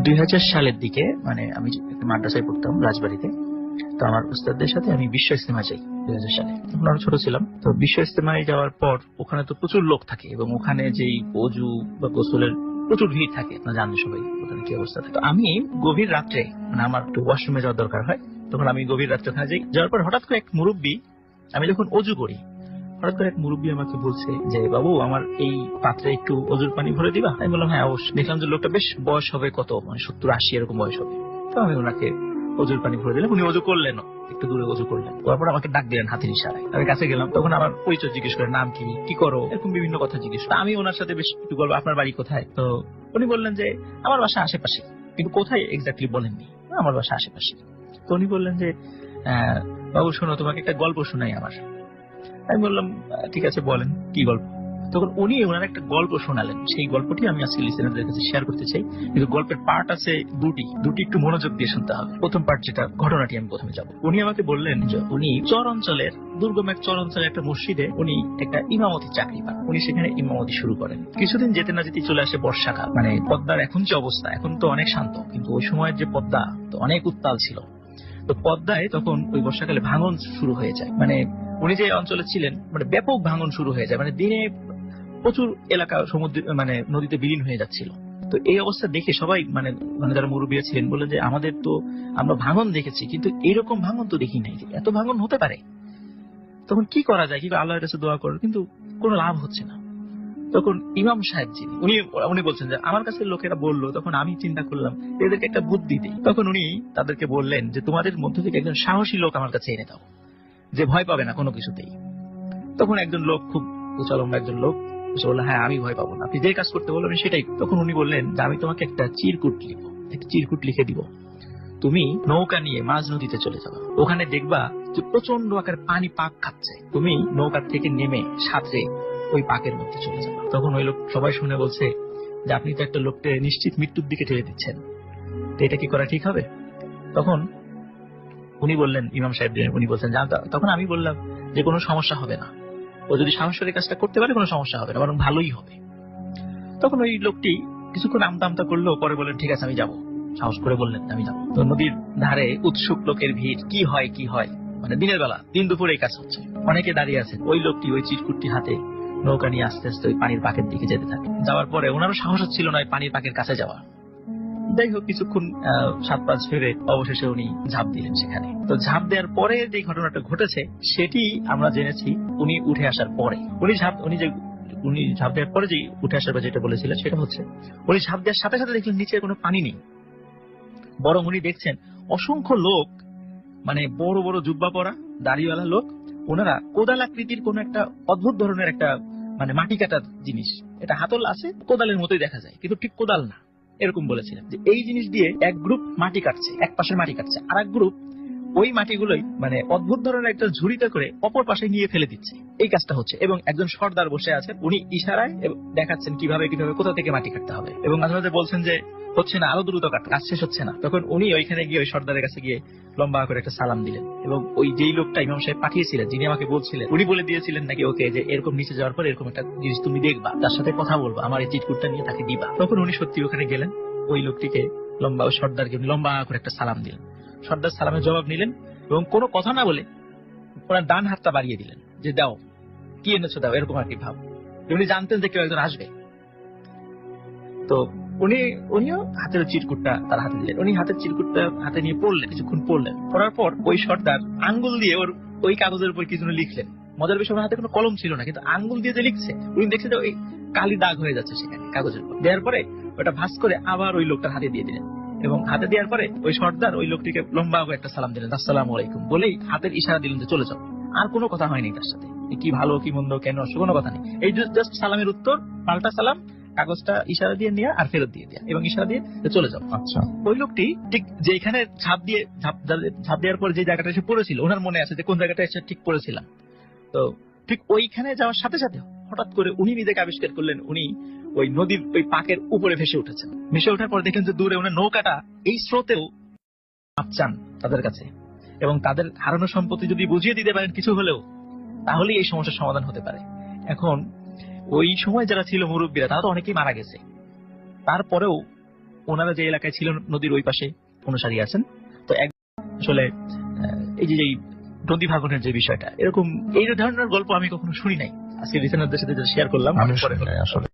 2000 সালের দিকে মানে আমি একটা মাদ্রাসায় পড়তাম রাজবাড়িতে। তো আমার উস্তাদদের সাথে আমি বিশ্ব ইজতেমা যাই 2000 সালে। তখন আমরা ছোট ছিলাম। তো বিশ্ব ইজতেমায় যাওয়ার পর ওখানে তো প্রচুর লোক থাকে এবং ওখানে যেই অজু বা গোসলের প্রচুর ভিড় থাকে, আপনারা জানেন সবাই ওখানে কি অবস্থা থাকে। তো আমি গভীর রাত্রে মানে আমার একটু ওয়াশরুমে যাওয়ার দরকার হয়, তখন আমি গভীর রাত্রে ওখানে যাই। যাওয়ার পর হঠাৎ করে এক মুরব্বী, আমি যখন অজু করি, হঠাৎ করে এক মুরব্বী আমাকে বলছে যে, বাবু আমার এই পাত্রে একটু অজুর পানি ভরে দিবা? আমি বললাম হ্যাঁ অবশ্যই। দেখলাম যে লোকটা বেশ বয়স হবে কত, মানে 70-80 এরকম বয়স হবে। তো আমি ওনাকে অজুর পানি ভরে দিলাম। উনি অজু করলেন, একটু দূরে অজু করলেন, তারপর আমাকে ডাক দিলেন হাতের ইশারায়। আমি কাছে গেলাম, তখন আমার পরিচয় জিজ্ঞেস করে, নাম কি, কি করো, এরকম বিভিন্ন কথা জিজ্ঞেস করে। আমি ওনার সাথে বেশ একটু বলবো আপনার বাড়ি কোথায়। তো উনি বললেন যে আমার বাসা আশেপাশে, কিন্তু কোথায় এক্স্যাক্টলি বলেননি, আমার বাসা আশেপাশে। তো উনি বললেন যে বাবু শোনো, তোমাকে একটা গল্প শোনাই আমার। আমি বললাম ঠিক আছে বলেন কি গল্প। তখন উনি ওনার একটা গল্প শোনালেন, সেই গল্পটি আমি আজকে লিসেনারদের কাছে শেয়ার করতে চাই। কিন্তু গল্পের পার্ট আছে দুটি একটু মনোযোগ দিয়ে শুনতে হবে। প্রথম পার্ট যেটা ঘটনাটি আমি প্রথমে যাব। উনি আমাকে বললেন যে উনি চর অঞ্চলের দুর্গম এক চর অঞ্চলের একটা মসজিদে উনি একটা ইমামতি চাকরি পান। উনি সেখানে ইমামতি শুরু করেন। কিছুদিন যেতে না যেতে চলে আসে বর্ষাকাল। মানে পদ্মার এখন যে অবস্থা, এখন তো অনেক শান্ত, কিন্তু ওই সময়ের যে পদ্মা তো অনেক উত্তাল ছিল। তো পদ্মায় তখন ওই বর্ষাকালে ভাঙন শুরু হয়ে যায়। মানে উনি যে অঞ্চলে ছিলেন মানে ব্যাপক ভাঙন শুরু হয়ে যায়, মানে দিনে প্রচুর এলাকা সমুদ্র মানে নদীতে বিলীন হয়ে যাচ্ছিল। তো এই অবস্থা দেখে সবাই মানে মানে যারা মুরব্বী ছিলেন বললেন যে আমাদের তো আমরা ভাঙন দেখেছি, কিন্তু এরকম ভাঙন তো দেখি নাই, এত ভাঙন হতে পারে। তখন কি করা যায়, কি আল্লাহর কাছে দোয়া করো, কিন্তু কোনো লাভ হচ্ছে না। তখন ইমাম সাহেব যিনি উনি বলছেন যে আমার কাছে লোকেরা বললো, তখন আমি চিন্তা করলাম এদেরকে একটা বুদ্ধি দিই। তখন উনি তাদেরকে বললেন যে তোমাদের মধ্য থেকে একজন সাহসী লোক আমার কাছে এনে দাও, যে ভয় পাবে না কোনো কিছুতেই। তখন একজন লোক, খুব উচালম্বা একজন লোক বললো, হ্যাঁ আমি ভয় পাবো না, আপনি যে কাজ করতে বলবেন সেটাই। তখন উনি বললেন যে আমি তোমাকে একটা চিরকুট লিখে দিব, তুমি নৌকা নিয়ে মাঝ নদীতে চলে যাবে, ওখানে দেখবা যে প্রচন্ড আকারে পানি পাক খাচ্ছে, তুমি নৌকা থেকে নেমে সাথে ওই পাকের মধ্যে চলে যাবে। তখন ওই লোক সবাই শুনে বলছে যে আপনি তো একটা লোককে নিশ্চিত মৃত্যুর দিকে ঠেলে দিচ্ছেন, তো এটা কি করা ঠিক হবে? তখন উনি বললেন, ইমাম সাহেব উনি বলছেন, তখন আমি বললাম যে কোনো সমস্যা হবে না, ও যদি সাহস করে কাজটা করতে পারে কোনো সমস্যা হবে না, বরং ভালোই হবে। তখন ওই লোকটি কিছুক্ষণ আমতা আমতা করলো, পরে বললেন ঠিক আছে আমি যাবো, সাহস করে বললেন আমি যাবো। তো নদীর ধারে উৎসুক লোকের ভিড়, কি হয় মানে দিনের বেলা, দিন দুপুরে এই কাজ হচ্ছে, অনেকে দাঁড়িয়ে আছেন। ওই লোকটি ওই চিরকুটটি হাতে নৌকা নিয়ে আস্তে আস্তে ওই পানির পাকের দিকে যেতে থাকে। যাওয়ার পরে ওনারও সাহস হচ্ছিল না পানির পাকের কাছে যাওয়া। যাই হোক কিছুক্ষণ 7-5 ফেরে অবশেষে উনি ঝাঁপ দিলেন সেখানে। তো ঝাঁপ দেওয়ার পরে যে ঘটনাটা ঘটেছে সেটি আমরা জেনেছি উনি উঠে আসার পরে। উনি ঝাঁপ দেওয়ার পরে যে উঠে আসার পর যেটা বলেছিলেন সেটা হচ্ছে, উনি ঝাঁপ দেওয়ার সাথে সাথে দেখলেন নিচে কোনো পানি নেই, বরং উনি দেখছেন অসংখ্য লোক, মানে বড় বড় জুব্বা পরা দাড়িওয়ালা লোক, ওনারা কোদাল আকৃতির কোন একটা অদ্ভুত ধরনের একটা মানে মাটি কাটার জিনিস, এটা হাতল আছে কোদালের মতোই দেখা যায় কিন্তু ঠিক কোদাল না, এরকম বলেছিলেন। যে এই জিনিস দিয়ে এক গ্রুপ মাটি কাটছে, এক পাশের মাটি কাটছে, আর এক গ্রুপ ওই মাটিগুলোই মানে অদ্ভুত ধরনের একটা ঝুড়িতে করে অপর পাশে নিয়ে ফেলে দিচ্ছে, এই কাজটা হচ্ছে। এবং একজন সর্দার বসে আছেন, উনি ইশারায় দেখাচ্ছেন কিভাবে কোথা থেকে মাটি কাটতে হবে, এবং মাঝে মাঝে বলছেন যে হচ্ছে না, আরো দ্রুত কাজ শেষ হচ্ছে না। তখন উনি ওইখানে গিয়ে ওই সর্দারের কাছে গিয়ে লম্বা করে একটা সালাম দিলেন, এবং ওই যেই লোকটা ইমাম সাহেব পাঠিয়েছিলেন, যিনি আমাকে বলছিলেন, উনি বলে দিয়েছিলেন নাকি ওকে যে এরকম নিচে যাওয়ার পর এরকম একটা জিনিস তুমি দেখবা, তার সাথে কথা বলবা, আমার এই চিটকুটটা নিয়ে তাকে দিবা। তখন উনি সত্যি ওখানে গেলেন, ওই লোকটিকে ওই সর্দারকে লম্বা করে একটা সালাম দিলেন। সর্দার সালামের জবাব নিলেন এবং কোনো কথা না বলে ওনার ডান হাতটা বাড়িয়ে দিলেন যে দাও, কি এনেছো দাও, এরকম আর কি ভাব। উনি জানতেন যে কেউ একজন আসবে। তো উনিও হাতের চিরকুটটা তার হাতে দিলেন। উনি হাতের চিরকুটটা হাতে নিয়ে পড়লেন, কিছুক্ষণ পড়লেন। পড়ার পর ওই সর্দার আঙ্গুল দিয়ে ওই কাগজের উপর কিছু লিখলেন। মজার বিষয়, ওনার হাতে কোনো কলম ছিল না, কিন্তু আঙ্গুল দিয়ে যে লিখছে উনি দেখছে যে ওই কালি দাগ হয়ে যাচ্ছে সেখানে কাগজের উপর। দেওয়ার পরে ওটা ভাঁজ করে আবার ওই লোকটার হাতে দিয়ে দিলেন, এবং হাতে দেওয়ার পরে ওই সর্দার ওই লোকটিকে লম্বা করে একটা সালাম দিলেন, আসসালামু আলাইকুম বলেই হাতের ইশারা দিলেন যে চলে যাও। আর কোনো কথা হয়নি তার সাথে, কি ভালো কি মন্দ কেন কোনো কথা নেই, এই জাস্ট সালামের উত্তর, পাল্টা সালাম, কাগজটা ইশারা দিয়ে নেওয়া আর ফেরত দিয়ে দেওয়া, এবং ইশারা দিয়ে চলে যাও। আচ্ছা, ওই লোকটি ঠিক যেখানে ঝাঁপ দেওয়ার পর যে জায়গাটা এসে পড়েছিল, ওনার মনে আছে যে কোন জায়গাটা এসে ঠিক পড়েছিলাম। তো ঠিক ওইখানে যাওয়ার সাথে সাথে হঠাৎ করে উনি নিজেকে আবিষ্কার করলেন উনি ওই নদীর ওই পাকের উপরে ভেসে উঠেছেন। ভেসে ওঠার পর দেখলেন যে দূরে ওনার নৌকাটা এই স্রোতেও চান তাদের কাছে, এবং তাদের হারানো সম্পত্তি যদি বুঝিয়ে দিতে পারেন কিছু হলেও, তাহলেই এই সমস্যার সমাধান হতে পারে। এখন ওই সময় যারা ছিল মুরব্বীরা, তারা তো অনেকেই মারা গেছে, তারপরেও ওনারা যে এলাকায় ছিল নদীর ওই পাশে অনুসারী আছেন। তো আসলে এই যে নদী ভাঙনের যে বিষয়টা, এরকম এই ধরনের গল্প আমি কখনো শুনি নাই। আজকে রিসেন্টদের সাথে শেয়ার করলাম। আমি আসলে